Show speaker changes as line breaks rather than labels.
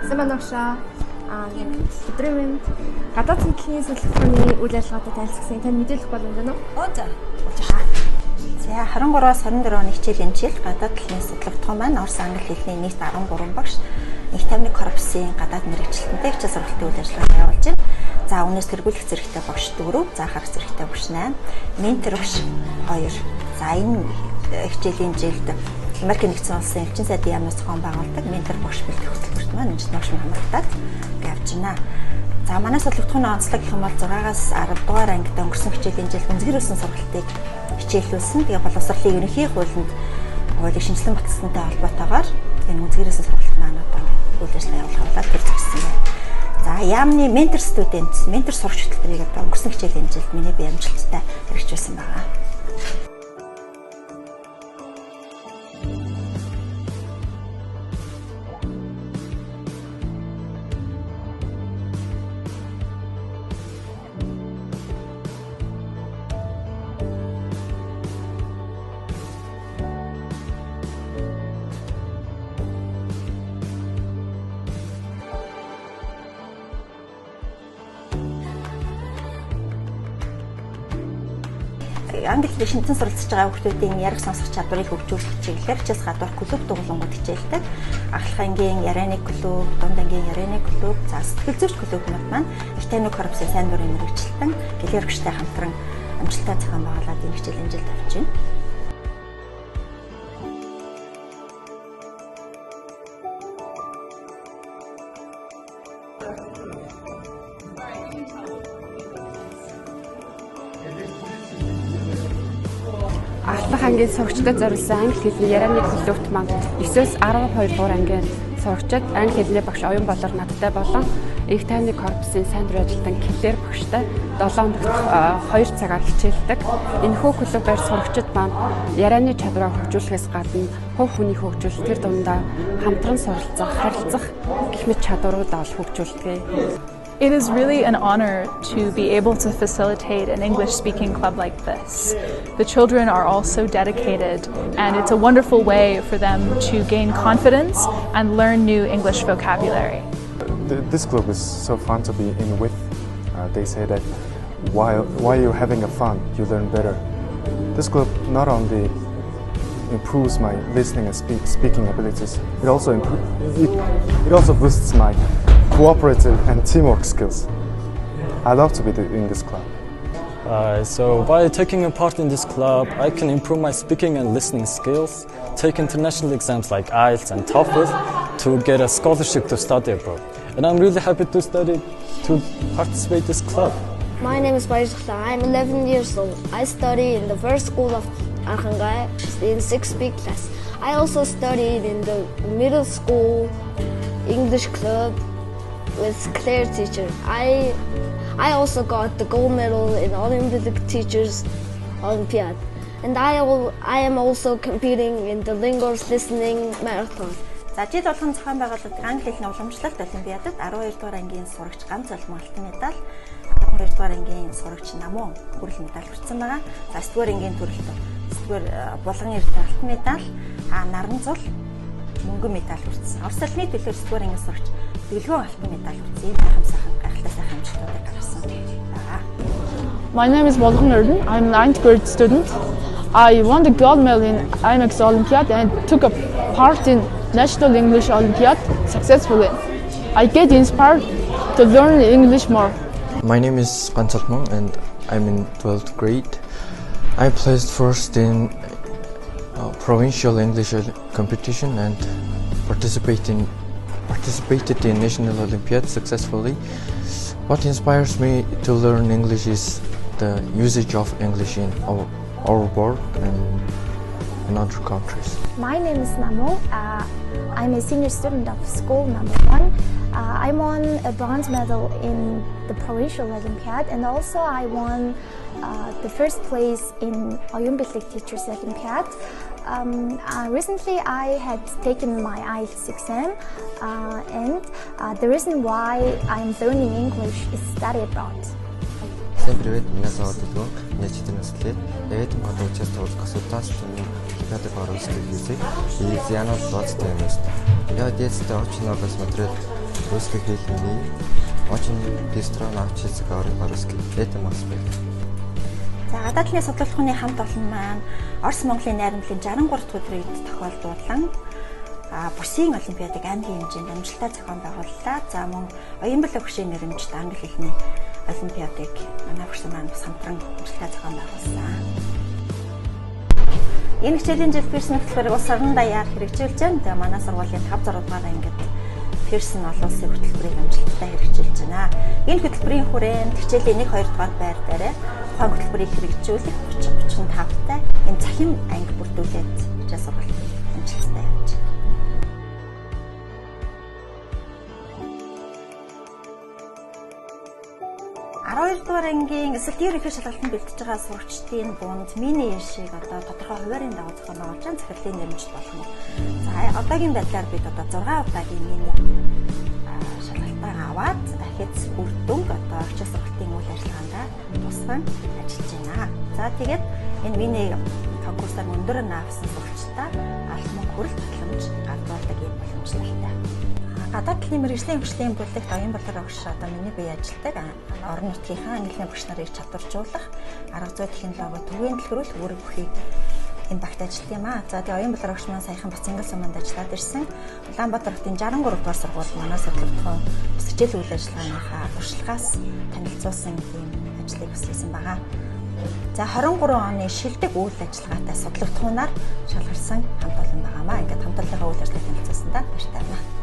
Саманагшаа өдрийн мэнд гадаад хэлний судалгааны үйл ажиллагаатай танилцсан. Тань мэдээлэх боломж байна уу?
За. За 23-аас 24 оны хичээлийн жил гадаад хэлний судалгаатхан маань Орос англи хэлний нийт 13 багш их тавны корпусын гадаад мэргэжилтэнтэй хичээл сургалтын үйл ажиллагаа явуулж байна. За өмнөөс тэргүүлэх зэрэгтэй багш 4, заахах зэрэгтэй багш 8, ментор багш 2. За энэ хичээлийн жилд Америк нэгдсэн улсын элчин сайдын яамнаас зохион байгуулдаг ментор багш бэлтгэх хөтөлбөрт маань энэ багш хамрагдаад явж байна. За манай судалгааны онцлог гэх юм бол 6-аас 10 дугаар ангид өнгөрсөн хичээлийн жил гүнзгийрүүлсэн сургалтыг хичээлүүлсэн. Тэгээ боловсролын ерөнхий хуулинд хуулийг шинжилэн баталсантай холбоотойгоор энэ гүнзгийрүүлсэн сургалт маань одоо үйл ажиллагаа явуулахаар төлөвлөсөн байна. За яамны ментор студент, ментор сурагч хөтөлбөрийг одоо өнгөрсөн хичээлийн жилд миний бие амжилттай хэрэгжүүлсэн байна. Англи хэлээр шинтэн суралцж байгаа хүүхдүүдийн ярих сонсох чадварыг хөгжүүлэх чиглэлээр хичээс гадуурх клуб дугуулангууд хичээлдэг. Ахлах ангийн ярианы клуб, дунд ангийн ярианы клуб, за сэтгэл зүйч клубнууд маань их тайвны корпусын сайн дурын мэргэжилтэн гэлэрэгчтэй хамтран амжилттай зохион байгуулаад энэ хичээлийн жилд авч байна.
Ахлах ангийн сурагчдад зориулсан англи хэлний ярианы клубт маань 9-өөс 12 дугаар ангийн сурагчид англи хэлний багш оюун болор надтай болон их тайвны корпусын сайн дурын ажилтан Клэр багштай 7 дэх 2 цагаар хичээлдэг. Энэхүү клубээр сурагчид маань ярианы чадвараа хөгжүүлэхээс гадна хувь хүний хөгжил тэр дундаа хамтран суралцах, харилцах гэх мэт чадварууд ол хөгжүүлдэг.
It is really an honor to be able to facilitate an English-speaking club like this. The children are all so dedicated, and it's a wonderful way for them to gain confidence and learn new English vocabulary.
This club is so fun to be in with. They say that while you're having a fun, you learn better. This club not only improves my listening and speaking abilities, it also boosts my cooperative and teamwork skills. I love to be in this club.
So by taking a part in this club, I can improve my speaking and listening skills, take international exams like IELTS and TOEFL to get a scholarship to study abroad. And I'm really happy to participate in this club.
My name is Barisla. I'm 11 years old. I study in the first school of Arkhangay in 6B class. I also studied in the middle school English club with Claire teacher. I also got the gold medal in Olympic Teachers Olympiad. And I am also competing in the Lingers Listening Marathon.
За жил болгон зохион байгуулагдсан англи хэлний уламжлалт олимпиадад 12 дугаар ангийн сурагч ганц олмон алтан медаль, 12 дугаар ангийн сурагч намун хүрэл медаль хүртсэн байгаа. За 9 дугаар ангийн төрөлд 9 дугаар булган эрдэнэ алтан медаль, наран зул мөнгөн медаль хүртсэн. Орос улсны төлөөр 9 дугаар ангийн сурагч дэлгүүр алтан медаль хүртсэн. Энэ гайхамшигтай амжилтуудыг гаргасан байгаа.
My name is Болгон Erden. I'm a 9th grade student. I won the gold medal in IMX Olympiad and took a part in National English Olympiad successfully. I get inspired to learn English more.
My name is Panchatmong and I'm in 12th grade. I placed first in provincial English competition and participated in National Olympiad successfully. What inspires me to learn English is the usage of English in our world and in other countries.
My name is Namo. I'm a senior student of school number 1. I won a bronze medal in the provincial Olympiad, and also I won the first place in Olympic Teachers Olympiad. Recently I had taken my IELTS exam, and the reason why I'm learning English is study abroad.
Всем привет, меня зовут Эдуард, мне 14 лет. Я в этом году участвовал в государственном чемпионате по русской языку и занял 20 место. Я в детстве очень много смотрел русский хэлний очень быстро научился говорить по-русски. Это мой успех.
За гадаад хэлний судлалын хамт олон маань Орос Монголын найрамдлын 63 дахь өдрийн үед тохиолдуулан бүсийн олимпиадыг аймгийн хэмжээнд амжилттай зохион байгууллаа. За мөн Оюнбал өгшийн нэрмжит англи хэлний олимпиадыг манай бүсийн маань хамтран амжилттай зохион байгуулсан. Энэ хичээлийн жил Pearson хөтөлбөрийг улс орон даяар хэрэгжүүлж байна. Тэгээ манай сургуулийн 5 6 дугаар ангид Pearson олон улсын хөтөлбөрийг амжилттай хэрэгжүүлж байна. Энэ хөтөлбөрийн хүрээнд хичээлийн 1 2 дугаар байр дээрээ тухайн хөтөлбөрийг хэрэгжүүлэх 30 35-тай энэ цахим анги бүрдүүлээд хичээл сургалт амжилттай явж байна. 12 дугаар ангийн эсвэл дээр ихэ шалгалтанд бэлтэж байгаа сурагчдын бунд мини яшиг одоо тодорхой хуваарийн дагуу зохион байгуулж байгаа захирлын нэрмжит болно. За одоогийн байдлаар бид одоо 6 удаагийн мини шалгалтаа аваад дахид үр дүнг одоо хичээл сургалтын үйл ажиллагаанд тусган ажиллаж байна. За тэгээд энэ мини конкурсаар өндөр наавсан сурагчдаа албан хүрэл татламж гадуулдаг юм боломжтой. Гадаад хэлний мэргэжлийн хөгжлийн бүлэгт Оюнбал өгш одоо миний бие ажилтдаг орон нутгийнхаа англи багш нарыг чадваржуулах арга зүй технологи төвийн дэлгэрүүл үүрэг бүхий энэ багт ажилладаг юм аа. За тэгээ Оюнбал өгш маань саяхан Бацангал суманд ажиллаад ирсэн. Улаанбаатар хотын 63 дугаар сургууль манай судлалын хичээл үйл ажиллагааныхаа туршлагаас танилцуулсан ийм ажлыг бас хийсэн байгаа. За 23 оны шилдэг үйл ажиллагаатай судлагдхуунаар шалгарсан хамт олон байгаамаа. Ингээд хамт олонныхаа үйл ажиллагааг танилцуулсандаа баяртай байна.